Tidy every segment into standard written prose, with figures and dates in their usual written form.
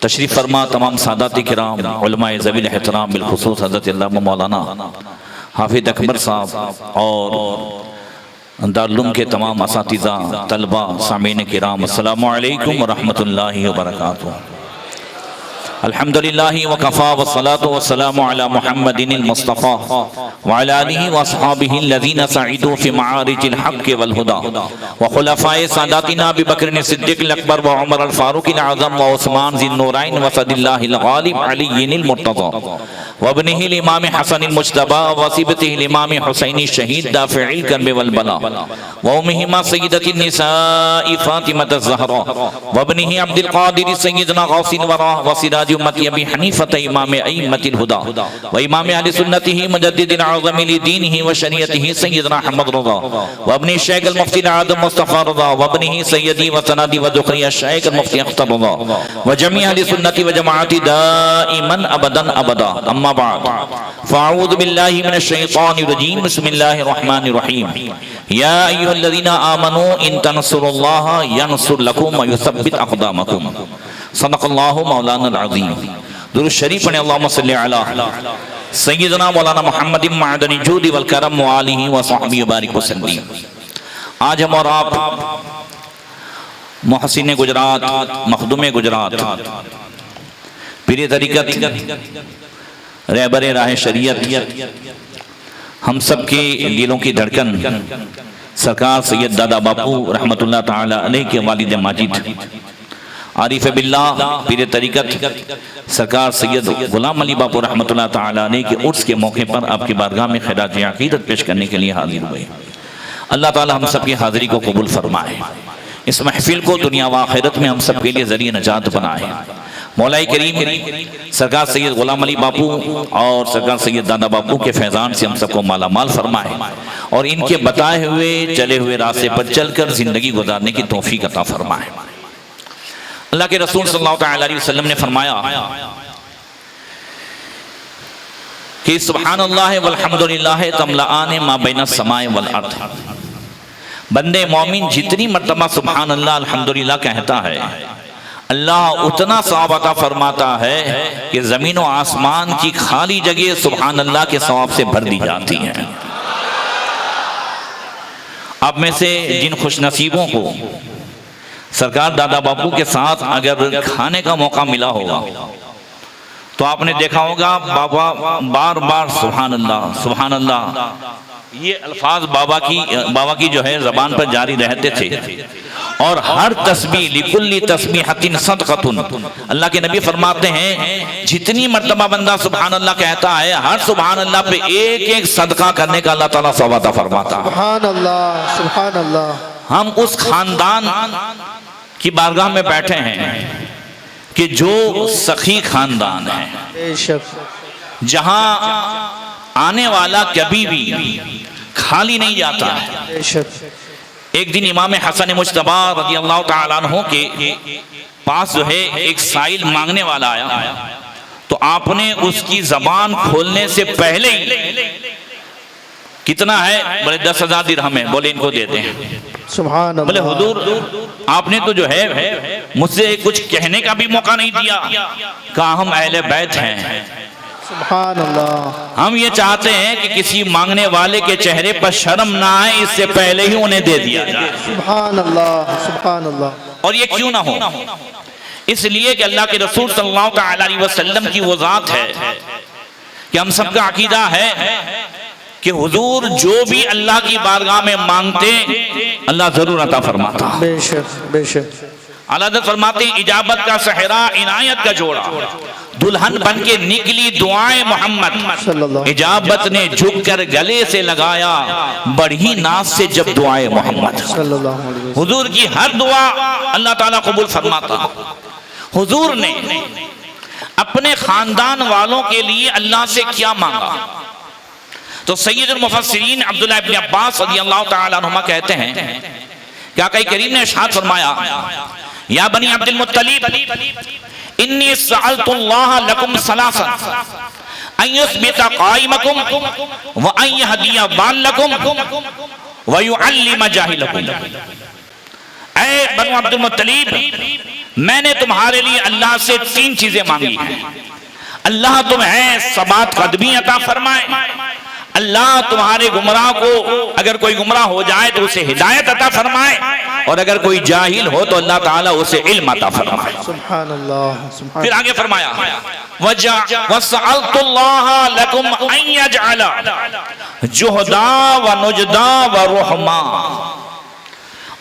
तशरीफ़ फरमा तमाम सादात किराम उलमाए ज़वील एहतराम बिलखुसूस हज़रत अल्लामा मौलाना हाफिज़ अकबर साहब और दारुल के तमाम असातिज़ा तलबा सामीन किराम अस्सलामु अलैकुम व रहमतुल्लाहि व बरकातुहू। अल्हम्दुलिल्लाहि व कफ़ा व सलातु व सलामु अला मुहम्मदिनिल मुस्तफ़ा व अला आलिहि व अस्हाबिहि लज़ीना सईदू फ़ी मआरिजिल हक़्क़ि वल हुदा व खुलफ़ाए सादातिना अबू बकर सिद्दीक़ अकबर व उमर अल फ़ारूक़ अल आज़म व उस्मान ज़िन नूरैन व सदिल्लाहिल गालिब अलीय्यिल मुर्तज़ा व इब्निहिल इमाम हसनिल मुज्तबा व वसीबतिहिल इमाम हुसैन शहीद दाफ़िइल कर्ब वल बला व उम्मिहिमा सय्यदतिन निसाइ फ़ातिमत ज़हरा व इब्निहि अब्दुल क़ादिर सय्यदना गौसिल वरा व सिराज उम्मती अबी हनीफत इमाम अइम्मतिल हुदा व इमाम अहले सुन्नतिहि मुजद्दिदिल आज़म लिदीनिहि व शरीअतिहि सय्यदना अहमद रज़ा व इब्न शेख अल मुफ्ती आदम मुस्तफ़ा रज़ा व इब्निहि सय्यदी व सनदी व दुखरिया शेख अल मुफ्ती अख्तर रज़ा व जमी अहले सुन्नति व जमाअती दाइमन अबदन अबदा। अम्मा बाद फ़अऊज़ु बिल्लाहि मिनश शैतानिर रजीम बिस्मिल्लाहिर रहमानिर रहीम या अय्युहल्लज़ीना आमनू इन तंसुरुल्लाह यंसुर लकुम व युसब्बित अक़दामकुम सदक़ल्लाहु मौलाना अज़ीम। दुरूद शरीफ पढ़ें अल्लाहुम्मा सल्लि अला सय्यिदना मौलाना मुहम्मदिन मअदनी जूदी वल करम व आलिहि व सहबिहि बारिक वसल्लम। आज हम और आप मुहसिन गुजरात, मखदूम गुजरात, पीर तरीक़त, रहबरे राह शरीयत, हम सब के दिलों की धड़कन सरकार सैयद दादा बापू रहमतुल्लाह ताला अलैह के वालिद माजिद आरिफ बिल्लाह पीर तरीक़त सरकार सैयद गुलाम अली बापू रहमतुल्लाह ताला अलैह के उर्स के मौके पर आपकी बारगाह में खिराज अक़ीदत पेश करने के लिए हाजिर हुए। अल्लाह ताला हम सब की हाज़िरी को कबूल फरमाए, इस महफिल को दुनिया व आखिरत में हम सब के लिए ज़रिए नजात बनाए। मौला करीम सरकार सैयद गुलाम अली बापू और सरकार सैयद दादा बापू के फैज़ान से हम सबको माला माल फरमाए और इनके बताए हुए चले हुए रास्ते पर चलकर ज़िंदगी गुजारने की तौफीक अता फरमाए। अल्लाह के रसूल सल्लल्लाहु अलैहि वसल्लम ने फरमाया कि सुब्हानल्लाह वल्हम्दुलिल्लाह तमलाआन मा बैन समाए वल अर्द। बंदे मोमिन जितनी मर्तबा सुब्हान अल्लाह अल्हम्दुलिल्लाह कहता है, अल्लाह उतना सवाब अता फरमाता है कि ज़मीन व आसमान की खाली जगह सुब्हान अल्लाह के सवाब से भर दी जाती है। अब में से जिन खुशनसीबों को सरकार दादा बापू के साथ अगर खाने का मौका मिला होगा तो आपने देखा होगा बाबा बार बार सुभान अल्लाह ये अल्फाज बाबा की जो है ज़बान पर जारी रहते थे और हर तस्बीह लिकुल्ली तस्बीहतिन सदक़तुन। अल्लाह के नबी फरमाते हैं जितनी मर्तबा बंदा सुभान अल्लाह कहता है, हर सुभान अल्लाह पे एक एक सदका करने का अल्लाह ताला सवाब अता फरमाता है। सुभान अल्लाह, सुभान अल्लाह। हम उस खानदान की बारगाह में बैठे हैं कि जो सखी खानदान है, जहां आने वाला कभी भी खाली नहीं जाता है। एक दिन इमाम हसन मुज्तबा रज़ियल्लाहु ताला अन्हु के पास जो है एक साइल मांगने वाला आया, तो आपने उसकी जबान खोलने से पहले ही कितना है, बोले 10,000 दिरहम है, बोले इनको दे दें। सुभान अल्लाह। बोले हुजूर आपने तो जो है मुझसे कुछ कहने का भी मौका नहीं दिया, कहा हम अहले बैत हैं। सुभान अल्लाह। हम ये चाहते हैं कि किसी मांगने वाले के चेहरे पर शर्म ना आए, इससे पहले ही उन्हें दे दिया जाए। सुभान अल्लाह, सुभान अल्लाह। और ये क्यों ना हो, इसलिए कि अल्लाह के रसूल सल्लल्लाहु अलैहि वसल्लम की वो जात है कि हम सबका अकीदा है कि हुजूर जो भी अल्लाह की बारगाह में मांगते अल्लाह जरूर अता फरमाता। बेशक बेशक। अल्लाह फरमाते इजाबत का सहरा इनायत का जोड़ा, दुल्हन बन के निकली दुआएं मोहम्मद, इजाबत ने झुक कर गले से लगाया बढ़ी नाज से जब दुआएं मोहम्मद। हुजूर की हर दुआ अल्लाह ताला कबूल फरमाता। हुजूर ने अपने खानदान वालों के लिए अल्लाह से क्या मांगा, तो सैयदुल मुफस्सिरीन अब्दुल्लाह इब्न अब्बास रज़ियल्लाहु ताला अन्हुमा कहते हैं कि आका करीम ने इरशाद फरमाया, या बनी अब्दुल मुत्तलिब इन्नी सअलतुल्लाह लकुम सलासन अन युस्बिता काइमकुम व अन यहदिया बालकुम व युअल्लिम जाहिलकुम। ऐ बनु अब्दुल मुत्तलिब, मैंने तुम्हारे लिए अल्लाह से 3 चीजें मांगी हैं। अल्लाह तुम्हें सबात कदमी अता फरमाए, अल्लाह तुम्हारे गुमराह को, अगर कोई गुमराह हो जाए तो उसे हिदायत अता फरमाए, और अगर कोई जाहिल हो तो अल्लाह ताला उसे इल्म अता फरमाए। सुभान अल्लाह। फिर आगे फरमाया वसअलतुल्लाह लकुम अन यजअला जुहदा व नुजदा व रुहमा,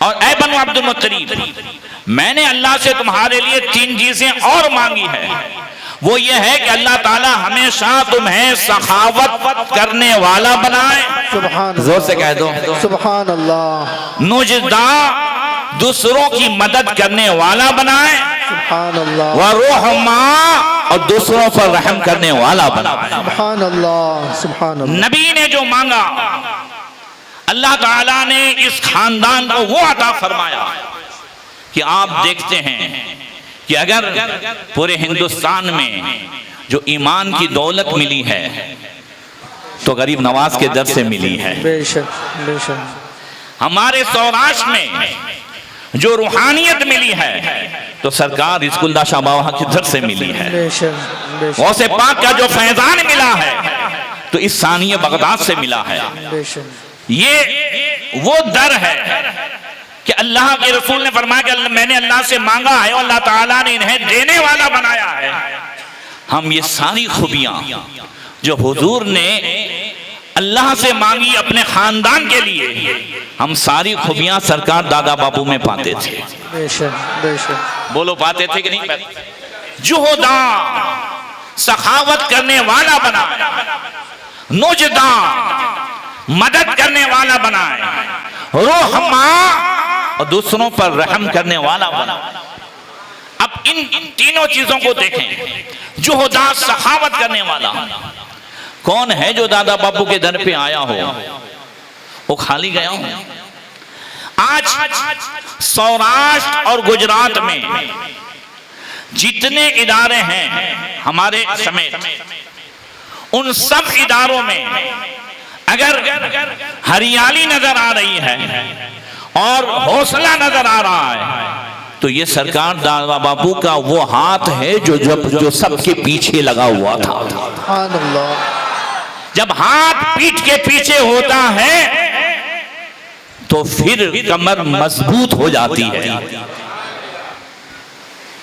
और ऐ बनु अब्दुल मुत्तलिब, मैंने अल्लाह से तुम्हारे लिए 3 चीजें और मांगी है। वो ये है कि अल्लाह ताला हमेशा तुम्हें सखावत करने वाला बनाए, सुभान, जोर से कह दो सुभान अल्लाह। नुजदा, दूसरों की मदद करने वाला बनाए, सुभान अल्लाह। व रुहमा, और दूसरों पर रहम करने वाला बनाए, सुभान अल्लाह सुभान अल्लाह। नबी ने जो मांगा अल्लाह ताला ने इस खानदान को वो अता फरमाया कि आप देखते हैं कि अगर पूरे हिंदुस्तान में जो ईमान की दौलत मिली है तो गरीब नवाज के दर से मिली है। बेशक बेशक। हमारे सौराष्ट्र में जो रूहानियत मिली है तो सरकार रिज़्कुल्लाह शाह बाबा के दर से मिली है। बेशक बेशक। गौसे पाक का जो फैजान मिला है तो इस सानिया बगदाद से मिला है। बेशक। ये वो दर है कि अल्लाह के रसूल ने फरमाया कि मैंने अल्लाह से मांगा है और अल्लाह ताला ने इन्हें देने वाला बनाया है। हम ये सारी खूबियां जो हुजूर ने अल्लाह से मांगी अपने खानदान के लिए, हम सारी खूबियां सरकार दादा बापू में पाते थे। बेशक बेशक। बोलो पाते थे कि नहीं? जुहदा, सखावत करने वाला बनाए, नुजदा, मदद करने वाला बनाए, रुहमा, और दूसरों पर रहम करने वाला बना। अब इन तीनों चीजों को देखें। जुहदा, सखावत करने वाला कौन है? जो दादा बापू के दर पे आया हो वो खाली गया हो। आज सौराष्ट्र और गुजरात में जितने इदारे हैं हमारे समेत, उन सब इदारों में अगर हरियाली नजर आ रही है और हौसला नजर आ रहा है तो ये सरकार दादा बापू का वो हाथ है जो सबके पीछे लगा हुआ था। जब हाथ पीठ के पीछे होता है तो फिर कमर मजबूत हो जाती है।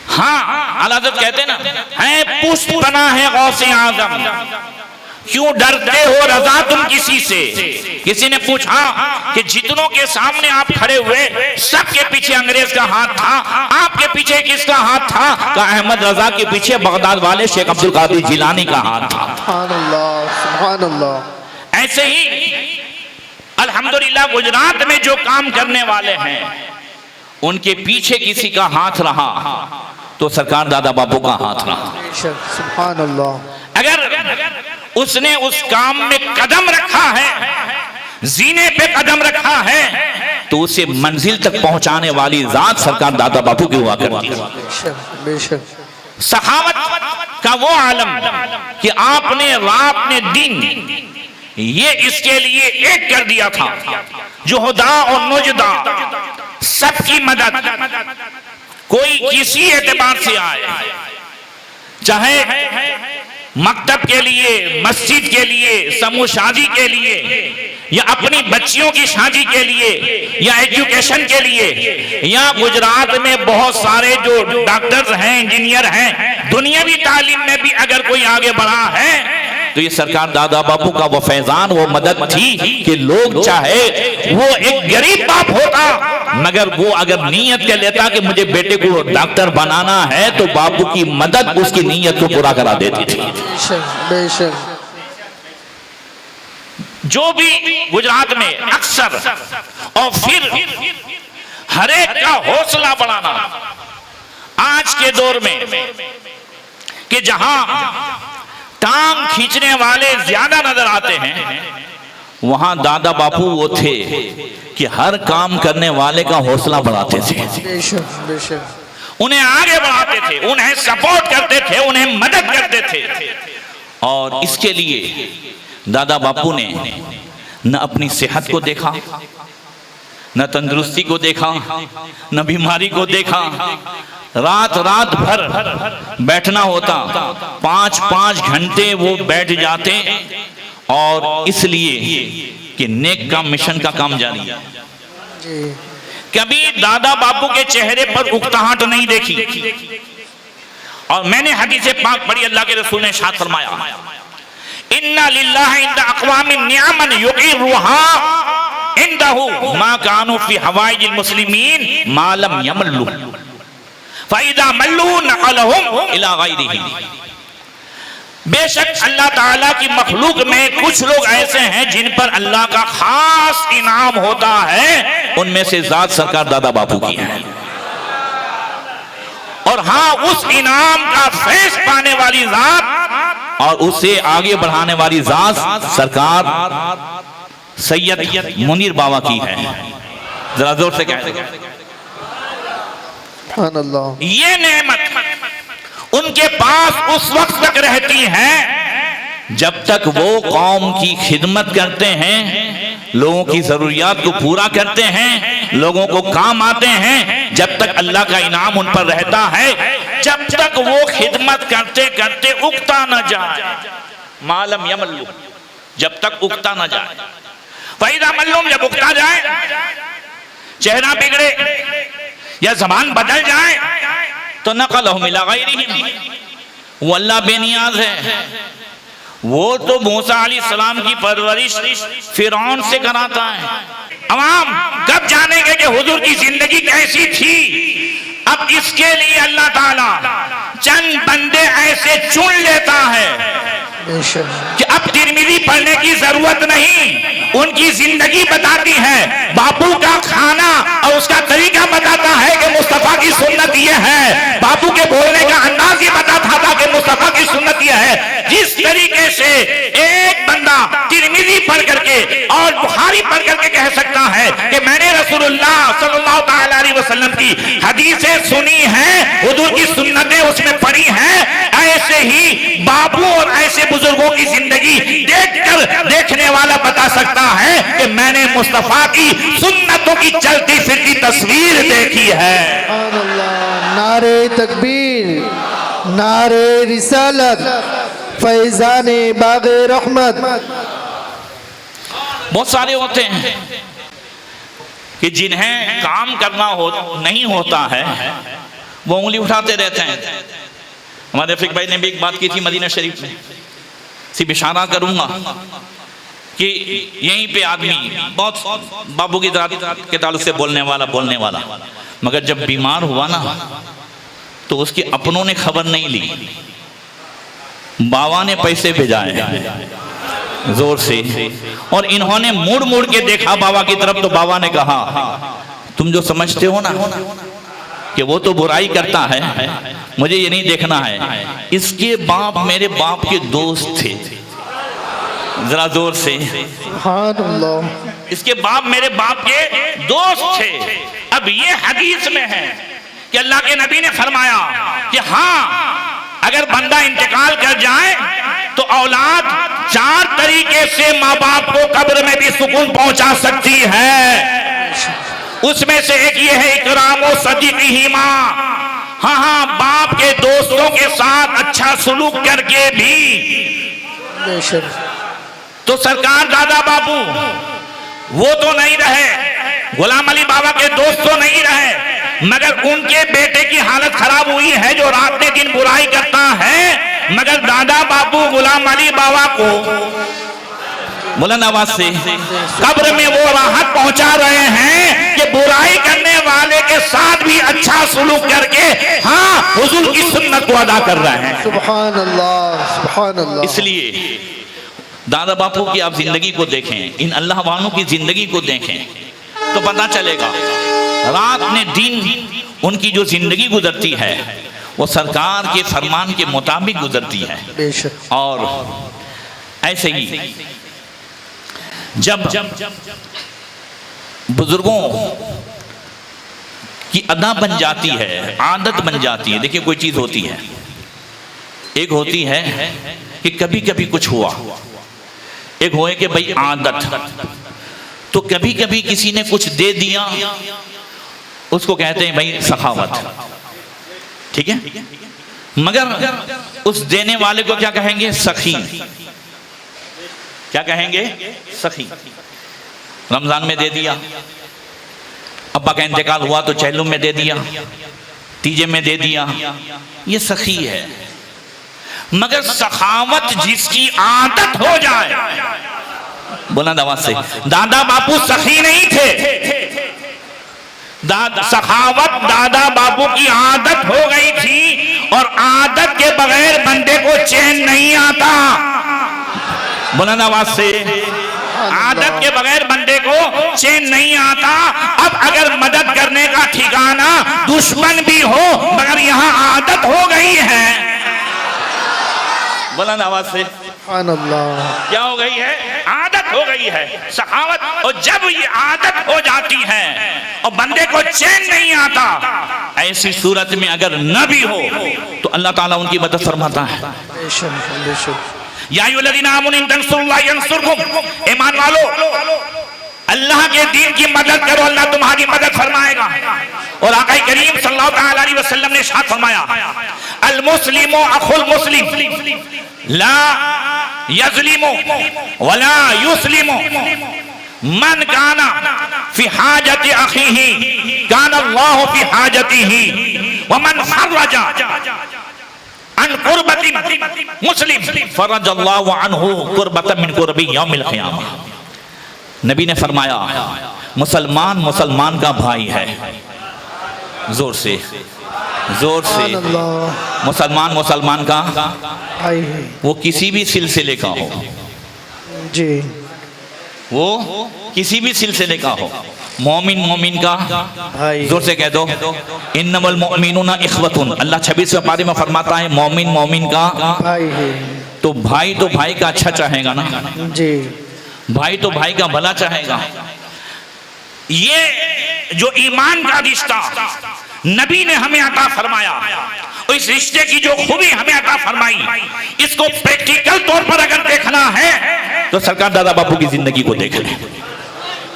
हाँ, आला हज़रत कहते हैं ना, है पुष्ट बना है गौसे आज़म, क्यों डरते हो रजा तुम किसी से। किसी ने पूछा कि जितनों के सामने आप खड़े हुए सबके पीछे अंग्रेज का हाथ था, आपके पीछे किसका हाथ था? का अहमद रजा के पीछे बगदाद वाले शेख अब्दुल कादिर जिलानी का हाथ था। सुभान अल्लाह सुभान अल्लाह। ऐसे ही अल्हम्दुलिल्लाह गुजरात में जो काम करने वाले हैं उनके पीछे किसी का हाथ रहा तो सरकार दादा बापू का हाथ रहा। सुभान अल्लाह। अगर उसने उस काम में कदम रखा है, जीने पे कदम रखा है, तो उसे मंजिल तक पहुंचाने वाली जात सरकार दादा बापू की हुआ करती है। सखावत का वो आलम कि आपने रात ने दिन ये इसके लिए एक कर दिया था। जुहदा और नुजदा, सबकी मदद, कोई किसी एतबार से आए, चाहे मकतब के लिए, मस्जिद के लिए, समूह शादी के लिए, या अपनी बच्चियों की शादी के लिए, या एजुकेशन के लिए, या गुजरात में बहुत सारे जो डॉक्टर्स हैं, इंजीनियर हैं, दुनियावी तालीम में भी अगर कोई आगे बढ़ा है तो ये सरकार दादा बापू का वो फैजान, वो मदद थी कि लोग चाहे वो एक गरीब बाप होता मगर वो अगर नीयत कर लेता कि मुझे बेटे को डॉक्टर बनाना है तो बापू की मदद उसकी नीयत को पूरा करा देती थी। बेशक। जो भी गुजरात में अक्सर, और फिर हर एक का हौसला बढ़ाना आज के दौर में कि जहां टांग खींचने वाले ज्यादा नजर आते हैं वहां दादा बापू वो थे कि हर काम करने वाले का हौसला बढ़ाते थे। बेशक बेशक। उन्हें आगे बढ़ाते थे, उन्हें सपोर्ट करते थे, उन्हें मदद करते थे। और इसके लिए दादा बापू ने न अपनी सेहत को देखा, न तंदुरुस्ती को देखा, न बीमारी को देखा। रात रात भर बैठना होता, 5-5 घंटे वो बैठ जाते, और इसलिए कि नेक का मिशन का काम जारी है। कभी दादा बापू के चेहरे पर उकताहट नहीं देखी। और मैंने हदीस पाक पढ़ी, अल्लाह के रसूल ने इरशाद फरमाया, इन्ना लिल्लाहि इंदा अक़वामिन निअमन युक़िरुहा इंदहु मा कानू फी हवाइजिल मुस्लिमीन मा लम यमल्लु फ़इज़ा मल्लू नक़लहुम इला ग़ैरिही। बेशक अल्लाह ताला की मखलूक में कुछ लोग ऐसे हैं जिन पर अल्लाह का खास इनाम होता है, उनमें से ज़ात सरकार दादा बापू की है। और हाँ, उस इनाम का फैज़ पाने वाली ज़ात और उसे आगे बढ़ाने वाली ज़ात सरकार सैयद मुनीर बाबा की है। जरा जोर से कह दे। ये नेमत उनके पास उस वक्त तक रहती है जब तक वो कौम की खिदमत करते हैं, लोगों की जरूरियात को पूरा करते हैं, लोगों को काम आते हैं। जब तक अल्लाह का इनाम उन पर रहता है, जब तक वो खिदमत करते करते उगता न जाए, मालम यमल्लु, जब तक उगता न जाए। फ़इज़ा मल्लुम, जब उगता जाए, चेहरा बिगड़े या जबान बदल जाए, तो नक़लहुम इला ग़ैरिहिम। वो अल्लाह बेनियाज है, वो तो मूसा अलैहिस्सलाम की परवरिश फिरौन से कराता है। अवाम कब जानेंगे कि हुजूर की जिंदगी कैसी थी? अब इसके लिए अल्लाह ताला चंद बंदे ऐसे चुन लेता है कि अब तिरमिज़ी पढ़ने की जरूरत नहीं, उनकी जिंदगी बताती है। बापू का खाना और उसका तरीका बताता है कि मुस्तफा की सुन्नत ये है। बापू के बोलने का अंदाज ये बताता था कि मुस्तफा की सुन्नत ये है। जिस तरीके से एक बंदा तिरमिज़ी पढ़ करके और बुखारी पढ़ करके कह सकता है कि मैंने रसूलुल्लाह सल्लल्लाहु तआला अलैहि वसल्लम की हदीसें सुनी हैं, हुजूर की सुन्नतें उसमें पढ़ी हैं, ऐसे ही बापू और ऐसे बुजुर्गों की जिंदगी देखकर देखने वाला बता सकता है कि मैंने मुस्तफा की सुन्नतों की चलती फिरती तस्वीर देखी है। नारे तकबीर, नारे रिसालत, फैज़ाने बाग़े रहमत। बहुत सारे होते हैं कि जिन्हें काम करना नहीं होता है, वो उंगली उठाते रहते हैं। हमारे रफीक भाई ने भी एक बात की थी मदीना शरीफ में, सिर्फ इशारा करूंगा कि यहीं पे आदमी बहुत बाबू की के ताल्लुक से बोलने वाला, मगर जब बीमार हुआ ना तो उसके अपनों ने खबर नहीं ली, बाबा ने पैसे भेजाए जोर से, और इन्होंने मुड़ के देखा बाबा की तरफ, तो बाबा ने कहा तुम जो समझते हो ना कि वो तो बुराई करता है, मुझे ये नहीं देखना है, इसके बाप मेरे बाप के दोस्त थे। जरा जोर से, इसके बाप मेरे बाप के दोस्त थे। अब ये हदीस में है कि अल्लाह के नबी ने फरमाया कि हाँ, अगर बंदा इंतकाल कर जाए तो औलाद 4 तरीके से माँ बाप को कब्र में भी सुकून पहुंचा सकती है। उसमें से एक ये है इकरामो सदीक़िहिमा, हाँ, बाप के दोस्तों के साथ अच्छा सुलूक करके भी। तो सरकार दादा बापू वो तो नहीं रहे, गुलाम अली बाबा के दोस्त तो नहीं रहे, मगर उनके बेटे की हालत खराब हुई है जो रात ने दिन बुराई करता है, मगर दादा बापू गुलाम अली बाबा को बुलंद आवाज से कब्र में वो राहत पहुंचा रहे हैं कि बुराई करने वाले के साथ भी अच्छा सुलूक करके हाँ हुजूर की सुन्नत को अदा कर रहे हैं। सुभान अल्लाह, सुभान अल्लाह। इसलिए दादा बापू की आप जिंदगी को देखें, इन अल्लाह वालों की जिंदगी को देखें तो पता चलेगा रात ने दिन उनकी जो जिंदगी गुजरती है वो सरकार के फरमान के मुताबिक गुजरती है। और ऐसे ही जब बुजुर्गों की अदा बन जाती है, आदत बन जाती है। देखिए कोई चीज होती है, एक होती है कि कभी कभी कुछ हुआ, एक होए कि भाई आदत, तो कभी कभी किसी ने कुछ दे दिया, उसको कहते हैं भाई सखावत, ठीक है। मगर उस देने वाले को क्या कहेंगे? सखी। क्या कहेंगे? सखी। रमजान में दे दिया, अब्बा का इंतकाल हुआ तो चहलुम में दे दिया, तीजे में दे दिया, ये सखी है। मगर सखावत जिसकी आदत हो जाए, बुलंद आवाज से, दादा बापू सखी नहीं थे, सखावत दादा बापू की आदत हो गई थी, और आदत के बगैर बंदे को चैन नहीं आता। बुलंद आवाज से, आदत के बगैर बंदे को चैन नहीं आता। अब अगर मदद करने का ठिकाना दुश्मन भी हो, मगर यहाँ आदत हो गई है। बुलंद आवाज से, क्या हो गई है? आदत हो गई है सखावत। और जब ये आदत हो जाती है और बंदे को चैन नहीं आता, ऐसी सूरत में अगर न भी हो तो अल्लाह ताला उनकी मदद फरमाता है। या अय्युहल्लज़ीना आमनू इन तंसुरुल्लाह यंसुरकुम, ईमान वालो अल्लाह के दीन की मदद करो, अल्लाह तुम्हारी मदद फरमाएगा। और आका करीम सल्लल्लाहु अलैहि वसल्लम ने इरशाद फरमाया, अल मुस्लिमु अखुल मुस्लिम ला यज़लिमु वला युस्लिमु मन काना फी हाजति अखीही काना अल्लाहु फी हाजतिही व मन फरजा अन कुर्बती मुस्लिम फरजल्लाहु अन्हु कुर्बतन मिन कुर्बी यौमिल क़ियामह। नबी ने फरमाया, मुसलमान मुसलमान का भाई है। जोर से, जोर से, मुसलमान मुसलमान का भाई है। वो किसी भी सिलसिले का हो जी, वो किसी भी सिलसिले का हो, मोमिन मोमिन का भाई। जोर से कह दो, इन्नमल मुमिनूना इख्वतुन। अल्लाह 26वें पारे में फरमाता है मोमिन मोमिन का भाई है। तो भाई तो भाई का अच्छा चाहेगा ना जी, भाई तो भाई का भला चाहेगा। ये जो ईमान का रिश्ता नबी ने हमें अता फरमाया, इस रिश्ते की जो खूबी हमें अता फरमाई, इसको प्रैक्टिकल तौर पर अगर देखना है तो सरकार दादा बापू की जिंदगी को देख ले।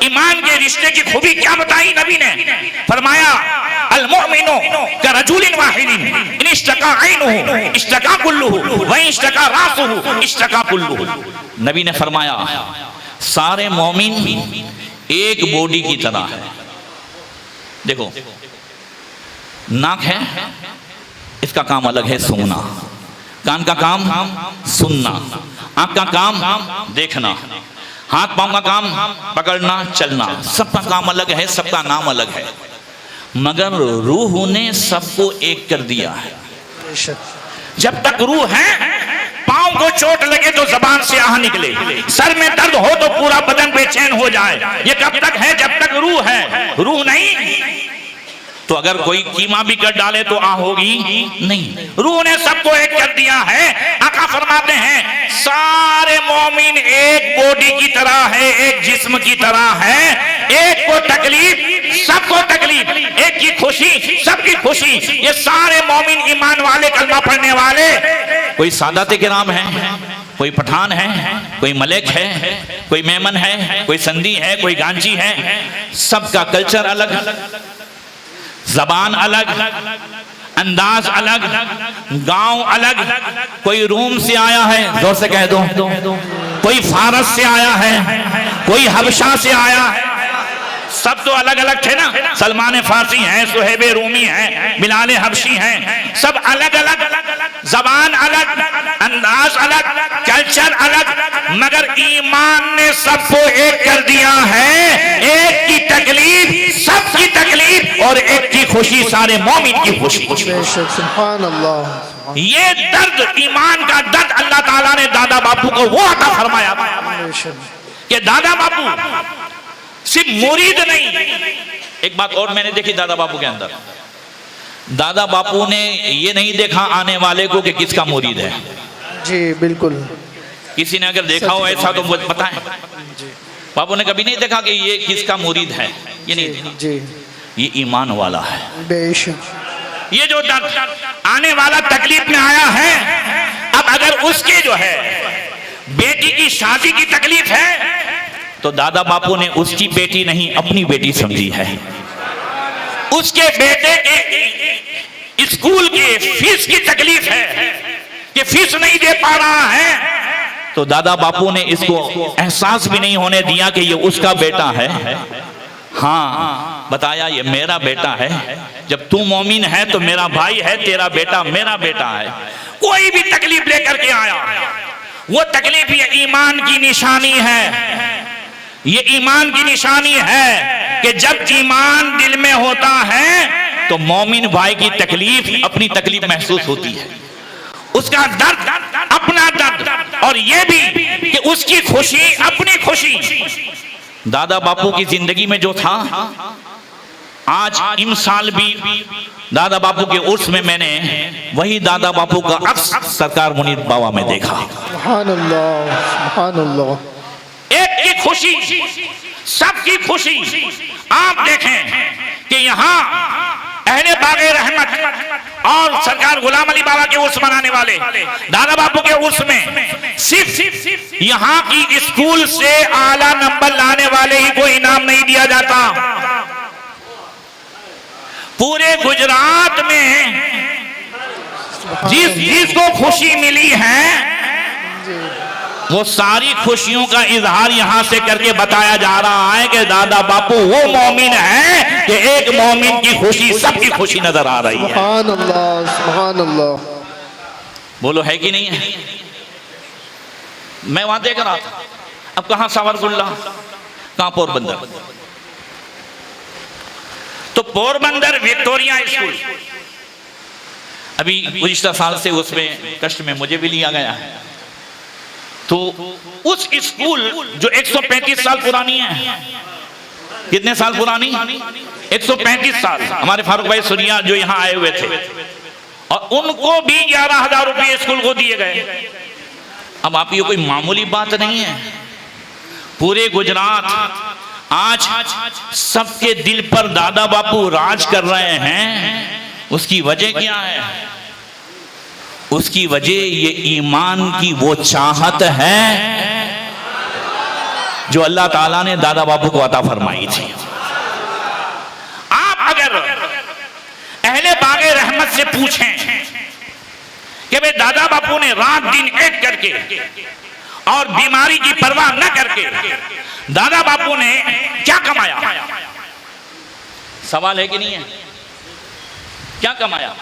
ईमान के रिश्ते की खूबी क्या बताई नबी ने? फरमाया, अल मुमिनु करजुलिन वाहिदिन इन इश्तका ऐनुहु इश्तका कुल्लुहु व इश्तका रासुहु इश्तका कुल्लुहु। नबी ने फरमाया, सारे मोमिन एक बॉडी की तरह है। देखो, नाक है, इसका काम अलग है सूंघना, कान का काम सुनना, आंख का काम देखना, हाथ पांव का काम पकड़ना चलना, सबका काम अलग है, सबका नाम अलग है। मगर रूह ने सबको एक कर दिया है। जब तक रूह है, पांव को चोट लगे तो जबान से आह निकले, सर में दर्द हो तो पूरा बदन बेचैन हो जाए, ये कब तक है? जब तक रूह है। रूह नहीं तो अगर कोई कीमा भी कर डाले तो आह होगी नहीं। रूह ने सबको एक कर दिया है। आका फरमाते हैं, सारे मोमिन एक बॉडी की तरह है, एक जिस्म की तरह है। एक को तकलीफ सबको तकलीफ, एक की खुशी सबकी खुशी। ये सारे मोमिन ईमान वाले, कलमा पढ़ने वाले, कोई सादात किराम है, कोई पठान है, कोई मलिक है, कोई मेमन है, कोई संधी है, कोई गांची है। सबका कल्चर अलग, जबान अलग, अंदाज अलग, गांव अलग। कोई रोम से आया है, जोर से कह दो, कोई फारस से आया है, कोई हबशा से आया है। सब तो अलग अलग थे ना। सलमान फारसी हैं, सुहेब रूमी हैं, बिलाल हबशी हैं। सब अलग अलग, जबान अलग, अंदाज अलग, कल्चर अलग, मगर ईमान ने सबको एक कर दिया है। एक की तकलीफ सबकी तकलीफ और एक की खुशी सारे मोमिन की खुशी। सुभान अल्लाह। ये दर्द, ईमान का दर्द अल्लाह ताला ने दादा बापू को वो अता फरमाया कि दादा बापू सिर्फ मुरीद नहीं। एक बात और मैंने देखी दादा बापू के अंदर, दादा बापू ने ये नहीं देखा आने वाले को कि किसका मुरीद है। जी बिल्कुल। किसी ने अगर देखा हो ऐसा तो मुझे पता है, बापू ने कभी नहीं देखा कि ये किसका मुरीद है, ये नहीं जी। ये ईमान वाला है बेशक। ये जो आने वाला तकलीफ में आया है, अब अगर उसके जो है बेटी की शादी की तकलीफ है तो दादा बापू ने उसकी बेटी नहीं अपनी बेटी समझी है। उसके बेटे के स्कूल की फीस की तकलीफ है कि फीस नहीं दे पा रहा है, तो दादा बापू ने इसको एहसास भी नहीं होने दिया कि ये उसका बेटा है। हाँ, बताया ये मेरा बेटा है। जब तू मोमिन है तो मेरा भाई है, तेरा बेटा मेरा बेटा है। कोई भी तकलीफ लेकर के आया, वो तकलीफ ये ईमान की निशानी है। ये ईमान की निशानी है कि जब ईमान दिल में होता है तो मोमिन भाई की तकलीफ अपनी तकलीफ महसूस होती है, उसका दर्द अपना दर्द, और ये भी कि उसकी खुशी अपनी खुशी। दादा बापू की जिंदगी में जो था, आज इन साल भी दादा बापू के उर्स में मैंने वही दादा बापू का अक्स सरकार मुनीर बाबा में देखा। सुभान अल्लाह, सुभान अल्लाह। एक की खुशी, सबकी खुशी। आप देखें कि यहाँ अहले बागे रहमत और सरकार गुलाम अली बाबा के उर्स मनाने वाले दादा बापू के उर्स में सिर्फ यहाँ की स्कूल से आला नंबर लाने वाले ही को इनाम नहीं दिया जाता। पूरे गुजरात में जिसको खुशी मिली है, वो सारी खुशियों का इजहार यहां से करके बताया जा रहा है कि दादा बापू वो मोमिन है कि एक मोमिन की खुशी सबकी खुशी नजर आ रही है। सुभान अल्लाह, सुभान अल्लाह। बोलो है कि नहीं है? मैं वहां देख रहा था, अब कहां सावरकुंडला, कहां पोरबंदर। तो पोरबंदर विक्टोरिया स्कूल अभी गुज़िश्ता साल से उसमें कष्ट में मुझे भी लिया गया है। तो उस स्कूल जो 135 साल पुरानी है, कितने साल पुरानी? 135 साल। हमारे फारूक भाई सुनिया जो यहाँ आए हुए थे, और उनको भी 11,000 रुपये स्कूल को दिए गए। अब आप ये कोई मामूली बात नहीं है। पूरे गुजरात आज सबके दिल पर दादा बापू राज कर रहे हैं। उसकी वजह क्या है? उसकी वजह ये ईमान की वो चाहत है जो अल्लाह ताला ने दादा बापू को अता फरमाई थी। आप अगर अहले बागे रहमत से पूछें कि भाई दादा बापू ने रात दिन एक करके और बीमारी की परवाह न करके दादा बापू ने क्या कमाया, सवाल है कि नहीं है? क्या कमाया?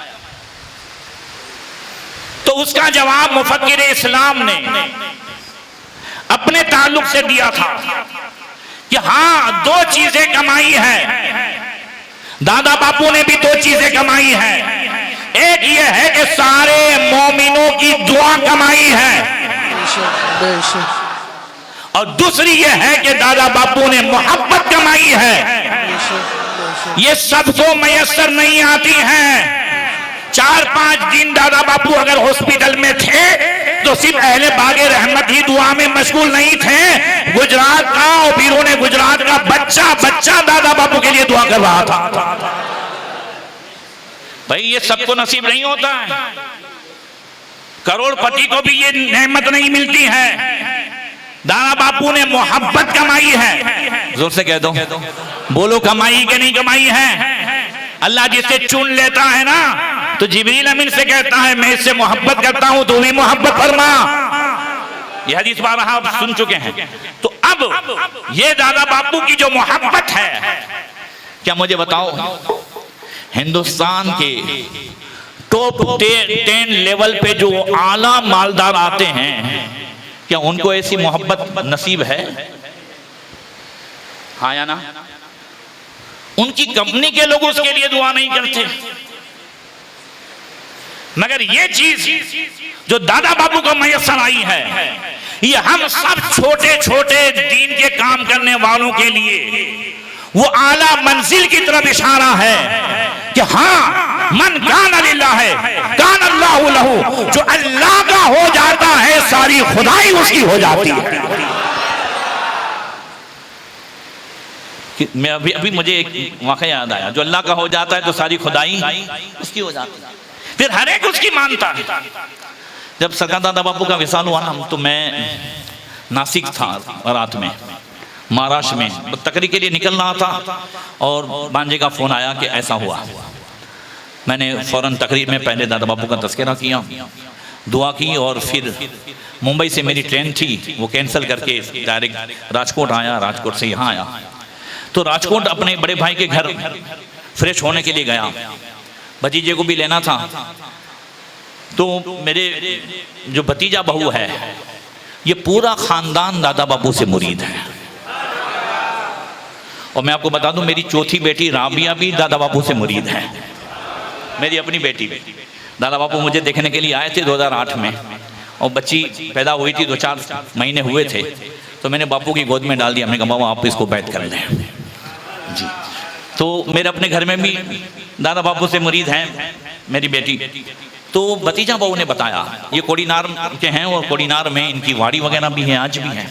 तो उसका जवाब मुफक्किर इस्लाम ने अपने ताल्लुक से दिया था कि हाँ, दो चीजें कमाई है। दादा बापू ने भी दो चीजें कमाई है। एक ये है कि सारे मोमिनों की दुआ कमाई है, और दूसरी ये है कि दादा बापू ने मोहब्बत कमाई है। ये सबको मयसर नहीं आती है। 4-5 दिन दादा बापू अगर हॉस्पिटल में थे तो सिर्फ अहले बागे रहमत ही दुआ में मशगूल नहीं थे। गुजरात का और पीरों ने गुजरात का बच्चा दादा बापू के लिए दुआ कर रहा था। भाई ये सबको नसीब नहीं होता है। करोड़पति को भी ये नेमत नहीं मिलती है। दादा बापू ने मोहब्बत कमाई है। जोर से कह दो, बोलो कमाई के नहीं कमाई है। अल्लाह जिसे चुन लेता है ना, तो जिब्रील अमीन से कहता है मैं इससे मोहब्बत करता हूं, तू भी मोहब्बत फरमा। ये हदीस बार आप सुन चुके हैं। तो अब ये दादा बापू की जो मोहब्बत है, क्या मुझे बताओ, हिंदुस्तान के टॉप 10 लेवल पे जो आला मालदार आते हैं, क्या उनको ऐसी मोहब्बत नसीब है? हाँ या ना? उनकी कंपनी के लोग उसके लिए दुआ नहीं करते। मगर ये चीज जो दादा बापू को मैसर आई है, ये हम सब छोटे छोटे दीन के काम करने वालों के लिए वो आला मंजिल की तरफ इशारा है कि हाँ, मन कान लिल्लाह है कान अल्लाहु लहू। जो अल्लाह का हो जाता है सारी खुदाई उसकी हो जाती है। मैं अभी मुझे एक वाक़या याद आया, जो अल्लाह का हो जाता है तो सारी खुदाई उसकी हो जाती है। फिर हर एक उसकी मानता है। जब सरकार दादा बापू का विसाल हुआ ना, तो मैं नासिक था रात में, महाराष्ट्र में तकरीर के लिए निकल रहा था और भांजे का फ़ोन आया कि ऐसा हुआ। मैंने फ़ौरन तकरीर में पहले दादा बापू का तज़किरा किया, दुआ की, और फिर मुंबई से मेरी ट्रेन थी वो कैंसिल करके डायरेक्ट राजकोट आया, राजकोट से यहाँ आया। तो राजकोट अपने बड़े भाई के घर फ्रेश होने के लिए गया, भतीजे को भी लेना था। तो मेरे जो भतीजा बहू है ये पूरा ख़ानदान दादा बापू से मुरीद है। और मैं आपको बता दूं मेरी चौथी बेटी राबिया भी दादा बापू से मुरीद है, मेरी अपनी बेटी। दादा बापू मुझे देखने के लिए आए थे 2008 में, और बच्ची पैदा हुई थी, 2-4 महीने हुए थे, तो मैंने बापू की गोद में डाल दिया। मैंने कहा बाबा आप इसको बैठ कर लें जी। तो मेरे अपने घर में भी दादा बापू से मुरीद हैं मेरी बेटी। तो भतीजा बहू ने बताया ये कोड़ीनार के हैं, और कोड़ीनार में इनकी वाड़ी वगैरह भी है, आज भी है।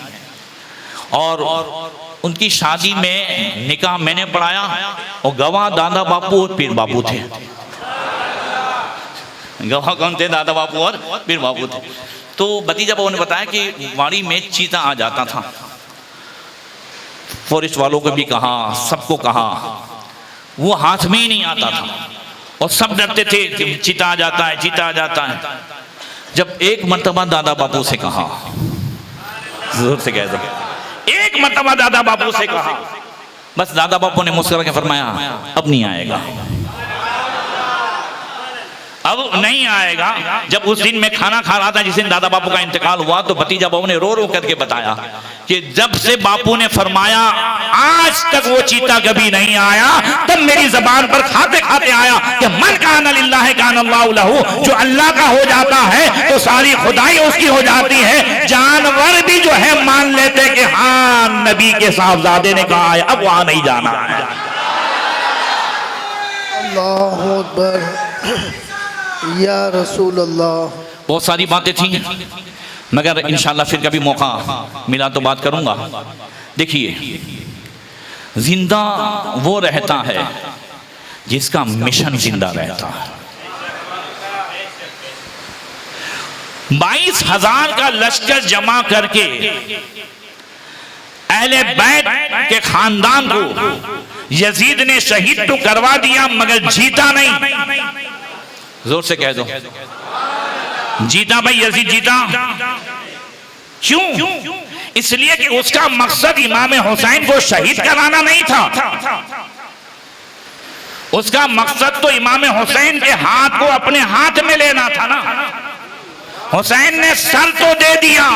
और उनकी शादी में निकाह मैंने पढ़ाया, और गवाह दादा बापू और पीर बापू थे। गवाह कौन थे? दादा बापू और पीर बापू थे। तो भतीजा बहू ने बताया कि वाड़ी में चीता आ जाता था, फॉरेस्ट वालों को भी कहा, सबको कहा, वो हाथ में ही नहीं आता था, और सब डरते थे कि चीता आ जाता है, चीता आ जाता है। जब एक मर्तबा दादा बापू से कहा, जोर से कह दो, एक मर्तबा दादा बापू से कहा, बस दादा बापू ने मुस्कुरा के फरमाया अब नहीं आएगा, अब नहीं आएगा। जब उस दिन मैं खाना खा रहा था जिस दिन दादा बापू का इंतकाल हुआ, तो भतीजा बहू ने रो रो करके बताया कि जब से बापू ने फरमाया आज तक वो चीता कभी नहीं आया, तब मेरी जबान पर खाते खाते आया कि मन कान लिल्लाह कान अल्लाहु लहू, जो अल्लाह का हो जाता है तो सारी खुदाई उसकी हो जाती है। जानवर भी जो है मान लेते कि हाँ नबी के साहबजादे ने कहा है, अब वहां नहीं जाना है। अल्लाहु अकबर या रसूल अल्लाह। बहुत सारी बातें थी, मगर इंशाल्लाह फिर कभी मौका मिला तो बात करूंगा। देखिए, जिंदा वो रहता है जिसका मिशन जिंदा रहता है। 22,000 का लश्कर जमा करके अहले बैत के खानदान को यजीद ने शहीद तो करवा दिया, मगर जीता नहीं। जोर से कह दो, जीता भाई, यजीद जीता। क्यों? इसलिए कि उसका मकसद इमाम हुसैन को शहीद कराना नहीं था, उसका मकसद तो इमाम हुसैन के हाथ को अपने हाथ में लेना था ना। हुसैन ने सर तो दे दिया,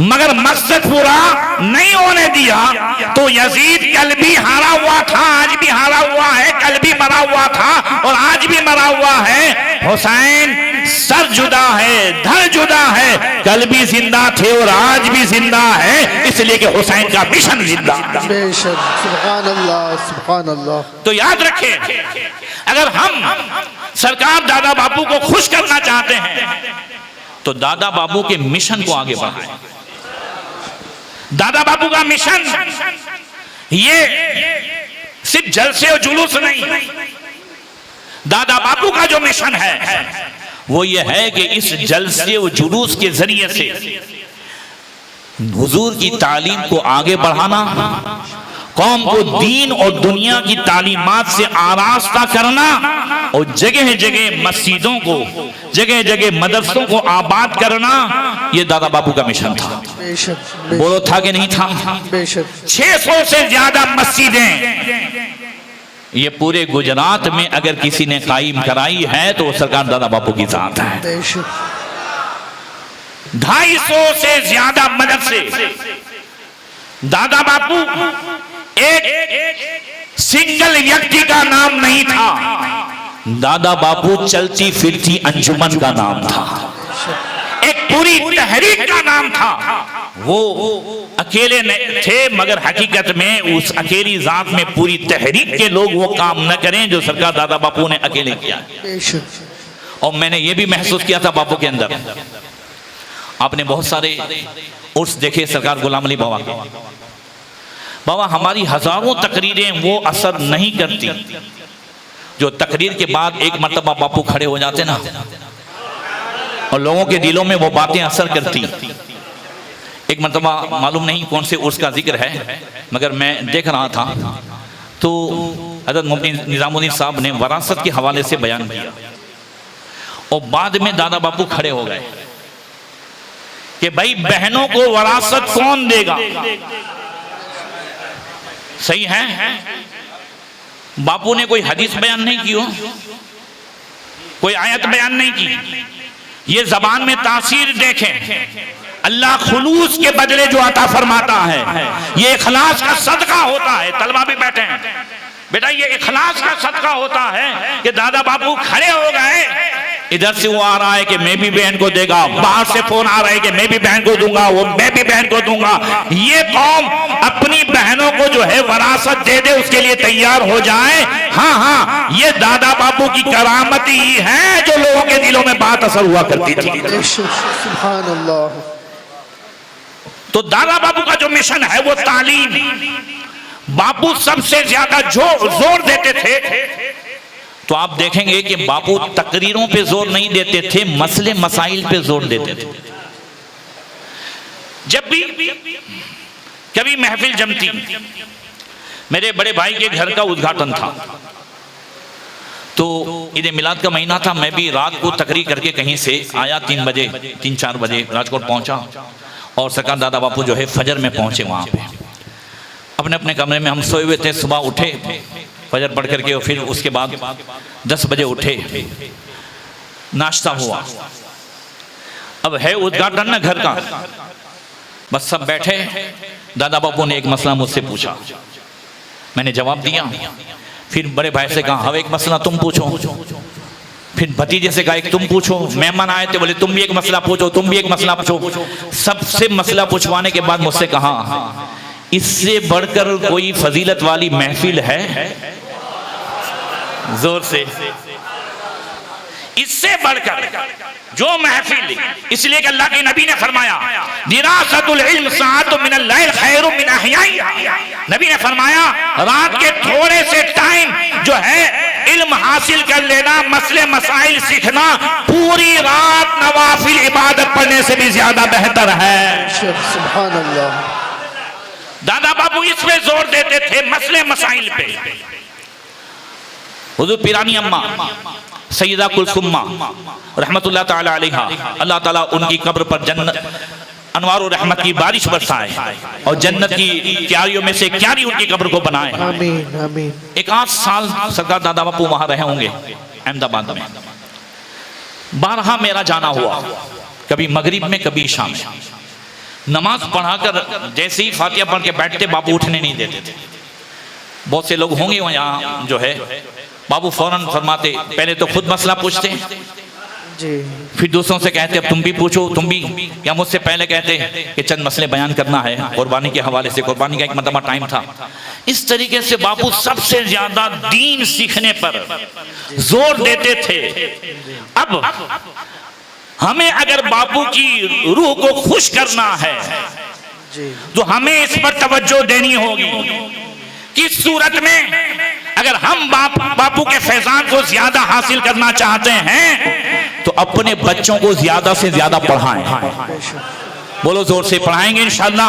मगर मकसद पूरा नहीं होने दिया। तो यजीद कल भी हारा हुआ था, आज भी हारा हुआ है, कल भी मरा हुआ था और आज भी मरा हुआ है। हुसैन सर जुदा है, धड़ जुदा है, कल भी जिंदा थे और आज भी जिंदा है, इसलिए कि हुसैन का मिशन जिंदा। बेशक, सुभान अल्लाह, सुभान अल्लाह। तो याद रखें, अगर हम सरकार दादा बापू को खुश करना चाहते हैं तो दादा बापू के मिशन को आगे बढ़ाएं। दादा बापू का मिशन ये सिर्फ जलसे और जुलूस नहीं, दादा बापू का जो मिशन है वो ये है कि इस जलसे और जुलूस के जरिए से हुजूर की तालीम को आगे बढ़ाना, कौम को दीन और दुनिया की तालीमात से आरास्ता करना, और जगह जगह मस्जिदों को, जगह जगह मदरसों को आबाद करना, ये दादा बापू का मिशन था। बेशक, बोलो था कि नहीं था? बेशक। 600 से ज्यादा मस्जिदें ये पूरे गुजरात में अगर किसी ने कायम कराई है तो वो सरकार दादा बापू की जात है। बेशक। 250 से ज्यादा मदरसे दादा बापू एक सिंगल व्यक्ति का नाम नहीं था, दादा बापू चलती फिरती अंजुमन का नाम था, एक पूरी तहरीक का नाम था। वो अकेले थे, मगर हकीकत में उस अकेली जात में पूरी तहरीक के लोग वो काम न करें जो सरकार दादा बापू ने अकेले किया। बेशक। और मैंने ये भी महसूस किया था बापू के अंदर। आपने बहुत सारे उर्स देखे सरकार गुलाम अली बाबा के। बाबा हमारी हजारों तकरीरें वो असर नहीं करती जो तकरीर के बाद एक मर्तबा बापू खड़े हो जाते ना, और लोगों के दिलों में वो बातें असर करती। एक मरतबा मालूम नहीं कौन से उसका जिक्र है, मगर मैं देख रहा था तो हज़रत मुफ्ती निज़ामुद्दीन साहब ने वरासत के हवाले से बयान किया और बाद में दादा बापू खड़े हो गए कि भाई बहनों को वरासत कौन देगा। सही है, बापू ने कोई हदीस बयान नहीं की हो, कोई आयत बयान नहीं की, ये जबान में तासीर देखें। अल्लाह खुलूस के बदले जो अता फरमाता है, ये इखलास का सदका होता है। तलबा भी बैठे हैं, बेटा ये इखलास का सदका होता है कि दादा बापू खड़े हो गए। इधर से वो आ रहा है कि मैं भी बहन को देगा, बाहर से फोन आ रहा है कि मैं भी बहन को दूंगा, वो मैं भी बहन को दूंगा। ये कौम अपनी बहनों को जो है वरासत दे दे, उसके लिए तैयार हो जाए। हाँ हाँ, ये दादा बापू की करामत ही है जो लोगों के दिलों में बात असर हुआ करती थी। सुभान अल्लाह। तो दादा बापू का जो मिशन है वो तालीम। बापू सबसे ज्यादा जोर देते थे, तो आप देखेंगे कि बापू तकरीरों पे जोर नहीं देते थे, मसले मसाइल पे जोर देते थे। जब भी कभी महफिल जमती, मेरे बड़े भाई के घर का उद्घाटन था, तो ईद मिलाद का महीना था, मैं भी रात को तकरीर करके कहीं से आया, 3-4 बजे राजकोट पहुंचा और सरकार दादा बापू जो है फजर में पहुंचे। वहां पे अपने अपने कमरे में हम सोए हुए थे, सुबह उठे फजर पढ़ करके और फिर उसके बाद 10 बजे उठे, नाश्ता हुआ। अब है उद्घाटन ना घर का, बस सब बैठे। दादा बापू ने एक मसला मुझसे पूछा, मैंने जवाब दिया। फिर बड़े भाई से कहा, अब एक मसला तुम पूछो। फिर भतीजे से कहा, एक तुम पूछो। मेहमान आए थे, बोले तुम भी एक मसला पूछो, तुम भी एक मसला पूछो। सबसे मसला पूछवाने के बाद मुझसे कहा, इससे बढ़कर कोई फजीलत वाली महफिल है? जोर से, इससे बढ़कर जो महफिल, इसलिए कि अल्लाह के नबी ने फरमाया, दिरासतुल इल्म साअतुम मिनल लैल खैरुम मिन अहयाइहा। नबी ने फरमाया, रात के थोड़े से टाइम जो है इल्म हासिल कर लेना, मसले मसाइल सीखना, पूरी रात नवाफिल इबादत पढ़ने से भी ज्यादा बेहतर है। सुभान अल्लाह। दादा बाबू इस पे जोर देते थे, मसले मसाइल पे। हुजूर पीरानी अम्मा सैयदा कुलसुम्मा रहमतुल्लाह ताला अलैहा, अल्लाह ताला उनकी कब्र पर जन्नत अनवार और रहमत की बारिश बरसाए और जन्नत की क्यारियों में से क्यारी उनकी कब्र को बनाए। आमीन आमीन। 1-8 साल सरकार दादा बापू वहां रहे होंगे अहमदाबाद में। 12 मेरा जाना हुआ, कभी मगरिब में कभी इशा में। नमाज पढ़ाकर जैसे ही फातिहा पढ़ के बैठते, बाबू उठने नहीं देते थे। बहुत से लोग होंगे यहाँ जो है, बाबू फौरन फरमाते, पहले तो खुद मसला पूछते जी, फिर दूसरों से कहते अब तुम भी पूछो, तुम भी। या मुझसे पहले कहते कि चंद मसले बयान करना है कुर्बानी के हवाले से, कुर्बानी का एक मतलब टाइम था। इस तरीके से बापू सबसे ज्यादा दीन सीखने पर जोर देते थे। अब हमें अगर बापू की रूह को खुश करना है तो हमें इस पर तवज्जो देनी होगी। किस सूरत में? अगर हम बापू के फैजान को ज्यादा हासिल करना चाहते हैं तो अपने बच्चों को ज्यादा से ज्यादा पढ़ाएं। बोलो जोर से, पढ़ाएंगे इंशाअल्लाह।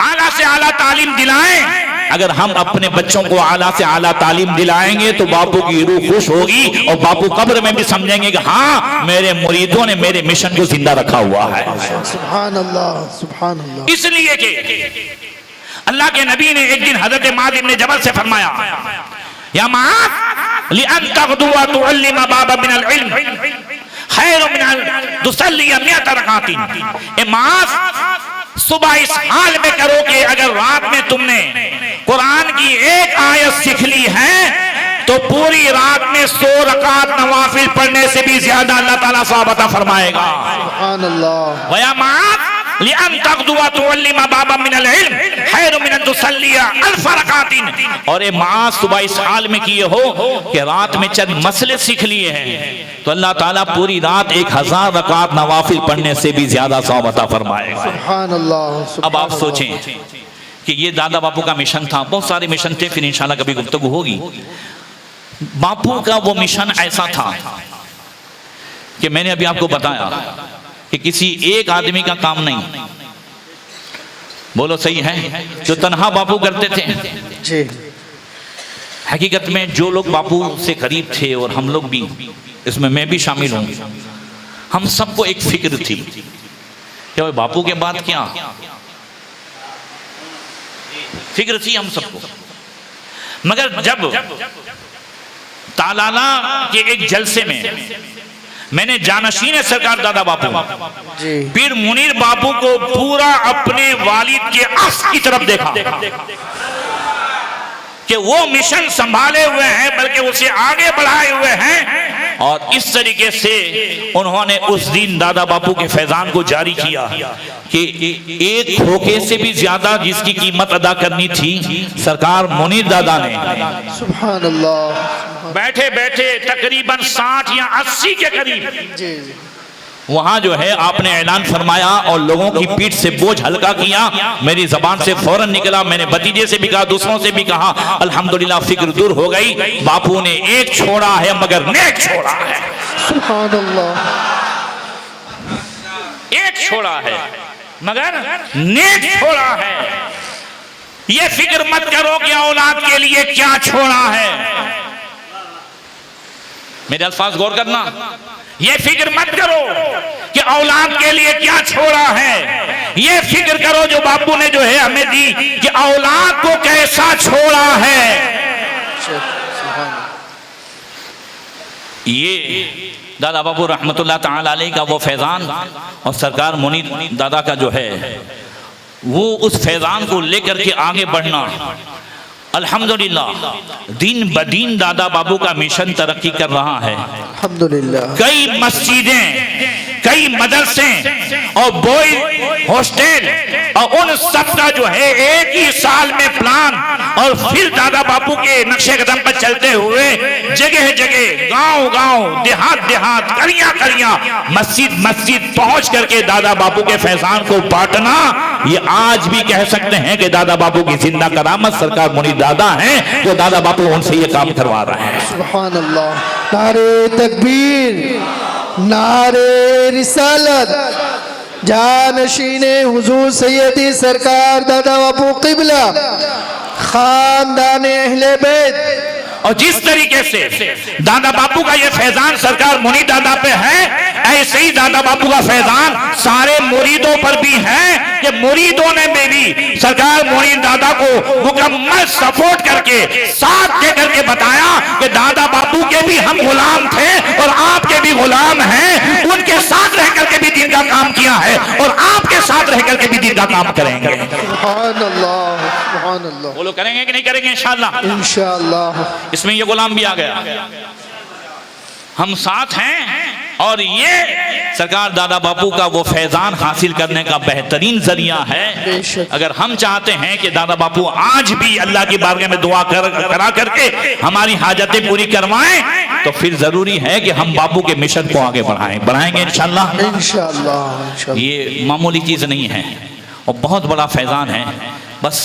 आला से आला तालीम दिलाएं। अगर हम अपने बच्चों को आला से आला तालीम दिलाएंगे तो बापू की रूह खुश होगी और बापू कब्र में भी समझेंगे कि हाँ, मेरे मुरीदों ने मेरे मिशन को जिंदा रखा हुआ है। सुभान अल्लाह, सुभान अल्लाह। इसलिए कि अल्लाह के नबी ने एक दिन हजरत माद इब्न जबल से फरमाया, या माद लिअन तग़दुवा तुअल्लिम बाबा मिनल इल्म खैरुम मिन अन तुसल्ली 100 रकातिन। ए माद, सुबह इस हाल में करो कि अगर रात में तुमने कुरान की एक आयत सीख ली है तो पूरी रात में 100 रकात नवाफिल पढ़ने से भी ज्यादा अल्लाह ताला सवाब अता फरमाएगा। सुभान अल्लाह। वया माद लिअन तग़दुवा तुअल्लिम बाबा मिनल इल्म खैरुम मिन अन तुसल्ली 1000 रकातिन। और ए माँ, सुबह इस हाल में किए हो कि रात में चंद मसले सीख लिए हैं तो अल्लाह ताला पूरी रात 1000 रकात नवाफिल पढ़ने से भी ज्यादा सवाब अता फरमाएगा। सुभान अल्लाह। अब आप सोचें कि ये दादा बापू का मिशन था। बहुत सारे मिशन थे, फिर इंशाल्लाह कभी गुफ्तगू होगी। बापू का वो मिशन ऐसा था कि मैंने अभी आपको बताया कि किसी एक आदमी का काम नहीं। बोलो सही है? जो तन्हा बापू करते थे, जी हकीकत में जो लोग बापू से करीब थे और हम लोग भी, इसमें मैं भी शामिल हूं, हम सबको एक फिक्र थी कि बापू के बाद क्या, फिक्र थी हम सबको। मगर जब तालाला के एक जलसे में मैंने जानशीन सरकार दादा बापू जी पीर मुनीर बापू को पूरा अपने वालिद के अक्स की तरफ देखा कि वो मिशन संभाले हुए हैं, बल्कि उसे आगे बढ़ाए हुए हैं, और इस तरीके से उन्होंने उस दिन दादा बापू के फैजान को जारी किया कि एक खोखे से भी ज्यादा जिसकी कीमत अदा करनी थी, सरकार मुनीर दादा ने सुभान अल्लाह बैठे बैठे तकरीबन 60 या 80 के करीब जी वहां जो है आपने ऐलान फरमाया और लोगों की पीठ से बोझ हल्का किया। मेरी जबान से फौरन निकला, मैंने भतीजे से भी कहा, दूसरों से भी कहा, अल्हम्दुलिल्लाह फिक्र दूर हो गई। बापू ने एक छोड़ा है मगर नेक छोड़ा है। सुभान अल्लाह, एक छोड़ा है मगर नेक छोड़ा है। ये फिक्र मत करो कि औलाद के लिए क्या छोड़ा है। मेरे अल्फाज गौर करना, ये फिक्र मत करो कि औलाद के लिए क्या छोड़ा है, ये फिक्र करो जो बापू ने जो है हमें दी कि औलाद को कैसा छोड़ा है। ये दादा बापू रहमतुल्लाह ताला अलैह का वो फैजान और सरकार मुनीर दादा का जो है वो उस फैजान को लेकर के आगे बढ़ना, अल्हम्दुलिल्लाह दिन ब दिन दादा बाबू का मिशन तरक्की कर रहा है। अल्हम्दुलिल्लाह कई मस्जिदें, कई मदरसे और बॉयज हॉस्टल और उन सब का जो है एक ही साल में प्लान, और फिर दादा बापू के नक्शे कदम पर चलते हुए जगह जगह, गांव गांव, देहात देहात, कलियां कलियां, मस्जिद मस्जिद पहुंच करके दादा बापू के फैजान को बांटना, ये आज भी कह सकते हैं कि दादा बापू की जिंदा करामत सरकार मुनीर दादा हैं, जो दादा बापू उनसे ये काम करवा रहे हैं। सुभान अल्लाह, नारे तकबीर, नारे रिसालत, जानशीने हुजूर सैयदी सरकार दादा बापू क़िबला, खानदान अहले बैत। और जिस तरीके से दादा बापू का ये फैजान सरकार मुनीर दादा पे है, ऐसे ही दादा बापू का फैजान सारे मुरीदों पर भी है कि मुरीदों ने भी सरकार मुनीर दादा को मुकम्मल सपोर्ट करके साथ दे करके बताया कि दादा बापू के भी हम गुलाम थे और आपके भी गुलाम हैं, उनके साथ रह करके भी दीन का काम किया है और आपके साथ रह करके भी दीन का काम करेंगे। सुभान अल्लाह, सुभान अल्लाह। बोलो करेंगे कि नहीं करेंगे? इंशाअल्लाह इंशाअल्लाह। इसमें ये गुलाम भी आ गया, हम साथ हैं, और ये सरकार दादा बापू का वो फैजान हासिल करने का बेहतरीन जरिया है। अगर हम चाहते हैं कि दादा बापू आज भी अल्लाह की बारगाह में दुआ करा करके हमारी हाजतें पूरी करवाएं, तो फिर जरूरी है कि हम बापू के मिशन को आगे बढ़ाएंगे इंशाअल्लाह। इंशाअल्लाह ये मामूली चीज नहीं है और बहुत बड़ा फैजान है। बस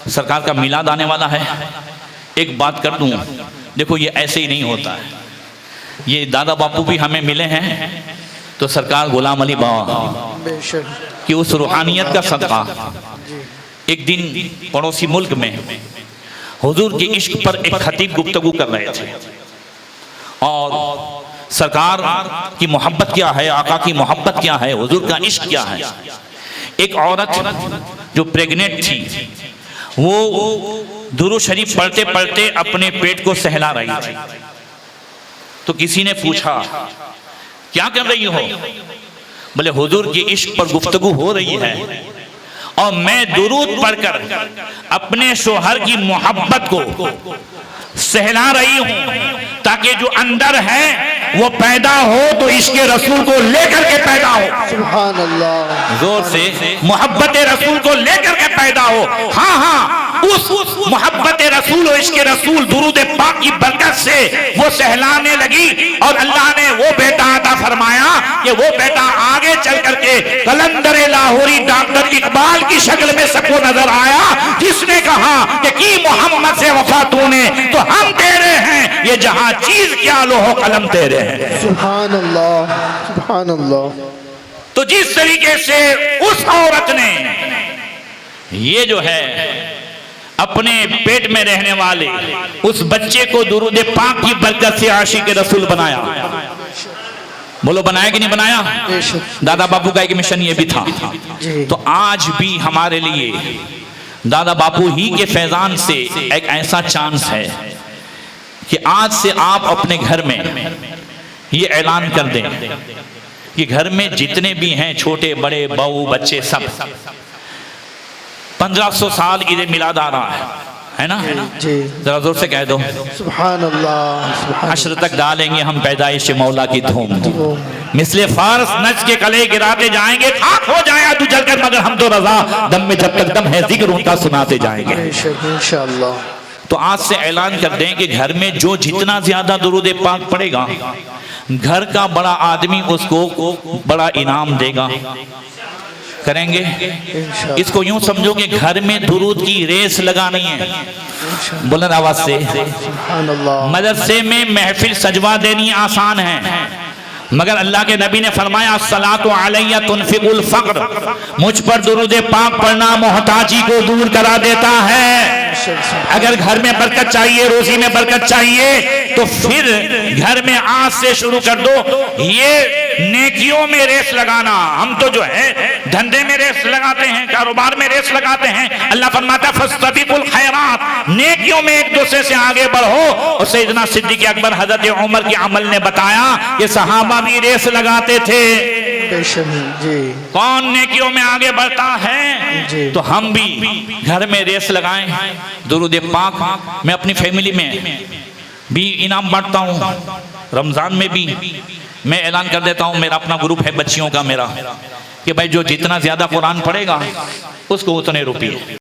सरकार का मिलाद आने वाला है। एक बात कर दूं, देखो ये ऐसे ही नहीं होता है। ये दादा बापू भी हमें मिले हैं तो सरकार गुलाम अली बाबा की उस रूहानियत का सदका, एक दिन पड़ोसी मुल्क में हुजूर के इश्क पर एक खतीब गुफ्तगू कर रहे थे, और सरकार की मोहब्बत क्या है, आका की मोहब्बत क्या है, हुजूर का इश्क क्या है। एक औरत जो प्रेग्नेंट थी वो दुरूद शरीफ पढ़ते पढ़ते अपने पेट को सहला रही थी। तो किसी ने पूछा क्या कर रही हो? बोले हुजूर की इश्क पर गुफ्तगू हो रही है और मैं दुरूद पढ़कर अपने शोहर की मोहब्बत को सहला रही हूं, ताकि जो अंदर है वो पैदा हो तो इश्क़ रसूल को लेकर के पैदा हो। सुभान अल्लाह, जोर से, मोहब्बत रसूल को लेकर के पैदा हो। हाँ हाँ, उस मोहब्बत रसूल और इश्क़ रसूल दुरूद पाक की बरकत से वो सहलाने लगी, और अल्लाह ने वो बेटा अता फरमाया कि वो बेटा आगे चल करके कलंदर लाहौरी डॉक्टर इकबाल की शक्ल में सबको नजर आया, जिसने कहा कि मोहम्मद से वफा तूने तो हम तेरे हैं, ये जहां चीज क्या लो हो कलम तेरे हैं। सुभान अल्लाह, सुभान अल्लाह। तो जिस तरीके से उस औरत ने ये जो है अपने पेट में रहने वाले उस बच्चे को दुरूद पाक की बरकत से आशिक रसूल बनाया, बोलो बनाया कि नहीं बनाया? दादा बापू का एक मिशन ये भी था। तो आज भी हमारे लिए दादा बापू ही के फैजान से एक ऐसा चांस है कि आज से आप अपने घर में ये ऐलान कर दें कि घर में जितने भी हैं छोटे बड़े बहू बच्चे सब 1500 साल ईद मिलाद आ रहा है ना? जरा जोर से कह दो सुभान अल्लाह। हश्र तक डालेंगे हम पैदाइश मौला की धूम, मिसले फारस नच के कले गिराते जाएंगे, खाक हो जाए तू जलकर मगर हम तो रजा, दम में जब तक दम है जिक्र उनका सुनाते जाएंगे इंशाअल्लाह। तो आज से ऐलान कर दें कि घर में जो जितना ज्यादा दुरूद पाक पड़ेगा, घर का बड़ा आदमी उसको बड़ा इनाम देगा। करेंगे इसको यूं समझो कि घर में दुरूद की रेस लगानी है, बुलंद आवाज से। मदरसे में महफिल सजवा देनी आसान है, मगर अल्लाह के नबी ने फरमाया अस्सलातु अलैया तुनफिकुल फक्र, मुझ पर दुरूद पाक पढ़ना मोहताजी को दूर करा देता है। अगर घर में बरकत चाहिए, रोजी में बरकत चाहिए, तो फिर घर में आज से शुरू कर दो ये नेकियों में रेस लगाना। हम तो जो है धंधे में रेस लगाते हैं, कारोबार में रेस लगाते हैं। अल्लाह फरमाता फस्तबिकुल खैरात, नेकियों में एक दूसरे से आगे बढ़ो। और सैयदना सिद्दीक़ अकबर हजरत उमर के अमल ने बताया कि सहाबा भी रेस लगाते थे, कौन नेकियों में आगे बढ़ता है। तो हम भी घर में रेस लगाएं दुरूद पाक। मैं अपनी फैमिली में भी इनाम बांटता हूँ, रमजान में भी मैं ऐलान कर देता हूँ, मेरा अपना ग्रुप है बच्चियों का मेरा, कि भाई जो जितना ज्यादा कुरान पढ़ेगा उसको उतने रुपये।